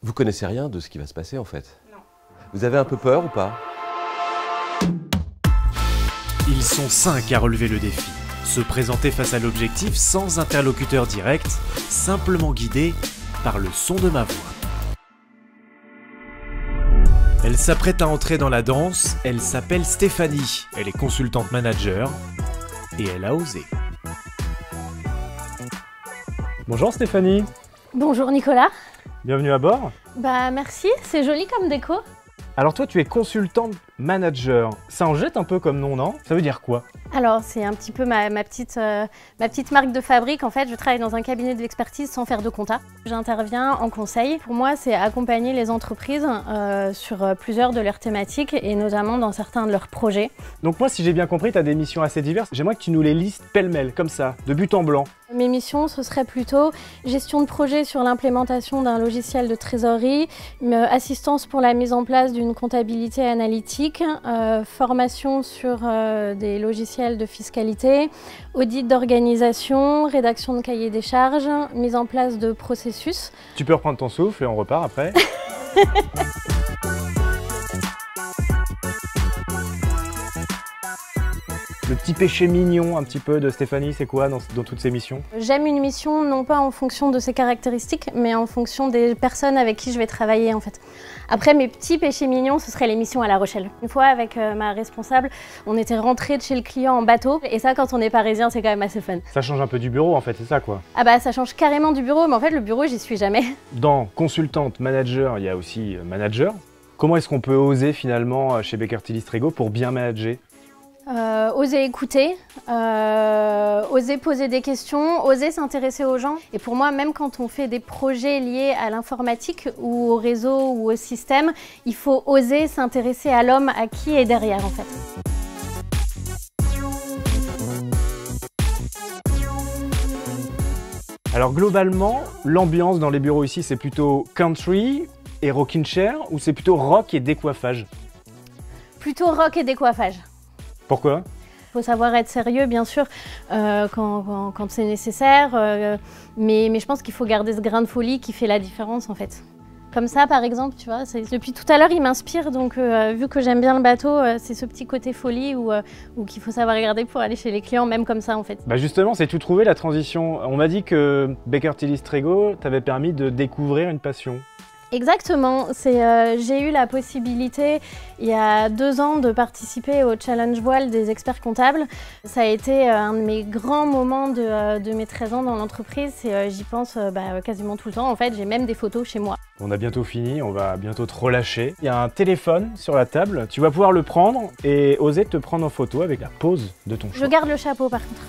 Vous connaissez rien de ce qui va se passer en fait? Non. Vous avez un peu peur ou pas? Ils sont 5 à relever le défi. Se présenter face à l'objectif sans interlocuteur direct, simplement guidés par le son de ma voix. Elle s'apprête à entrer dans la danse, elle s'appelle Stéphanie, elle est consultante manager et elle a osé. Bonjour Stéphanie, Bonjour Nicolas. bienvenue à bord. Bah merci, c'est joli comme déco. Alors toi tu es consultante manager, ça en jette un peu comme nom, non? Ça veut dire quoi? Alors c'est un petit peu ma petite marque de fabrique. En fait, je travaille dans un cabinet d'expertise sans faire de compta. J'interviens en conseil. Pour moi, c'est accompagner les entreprises sur plusieurs de leurs thématiques et notamment dans certains de leurs projets. Donc moi si j'ai bien compris, tu as des missions assez diverses. J'aimerais que tu nous les listes pêle-mêle, comme ça, de but en blanc. Mes missions, ce serait plutôt gestion de projet sur l'implémentation d'un logiciel de trésorerie, assistance pour la mise en place d'une comptabilité analytique, formation sur des logiciels de fiscalité, audit d'organisation, rédaction de cahier des charges, mise en place de processus. Tu peux reprendre ton souffle et on repart après. Le petit péché mignon un petit peu de Stéphanie, c'est quoi dans toutes ces missions? J'aime une mission non pas en fonction de ses caractéristiques, mais en fonction des personnes avec qui je vais travailler en fait. Après, mes petits péchés mignons, ce serait les missions à La Rochelle. Une fois avec ma responsable, on était rentrés de chez le client en bateau, et ça quand on est parisien, c'est quand même assez fun. Ça change un peu du bureau en fait, c'est ça quoi? Ah bah ça change carrément du bureau, mais en fait le bureau j'y suis jamais. Dans consultante manager, il y a aussi manager. Comment est-ce qu'on peut oser finalement chez Baker Tilly Strego pour bien manager? Oser écouter, oser poser des questions, oser s'intéresser aux gens. Et pour moi, même quand on fait des projets liés à l'informatique ou au réseau ou au système, il faut oser s'intéresser à l'homme, à qui est derrière en fait. Alors globalement, l'ambiance dans les bureaux ici, c'est plutôt country et rocking chair ou c'est plutôt rock et décoiffage? Plutôt rock et décoiffage. Pourquoi? Il faut savoir être sérieux, bien sûr, quand c'est nécessaire, mais je pense qu'il faut garder ce grain de folie qui fait la différence, en fait. Comme ça, par exemple, tu vois, depuis tout à l'heure, il m'inspire, donc vu que j'aime bien le bateau, c'est ce petit côté folie où qu'il faut savoir regarder pour aller chez les clients, même comme ça, en fait. Bah justement, c'est tout trouvé, la transition. On m'a dit que Baker Tilly Strego t'avait permis de découvrir une passion. Exactement, j'ai eu la possibilité il y a 2 ans de participer au Challenge Voile des experts comptables. Ça a été un de mes grands moments de mes 13 ans dans l'entreprise et j'y pense quasiment tout le temps. En fait, j'ai même des photos chez moi. On a bientôt fini, on va bientôt te relâcher. Il y a un téléphone sur la table, tu vas pouvoir le prendre et oser te prendre en photo avec la pose de ton choix. Je garde le chapeau par contre.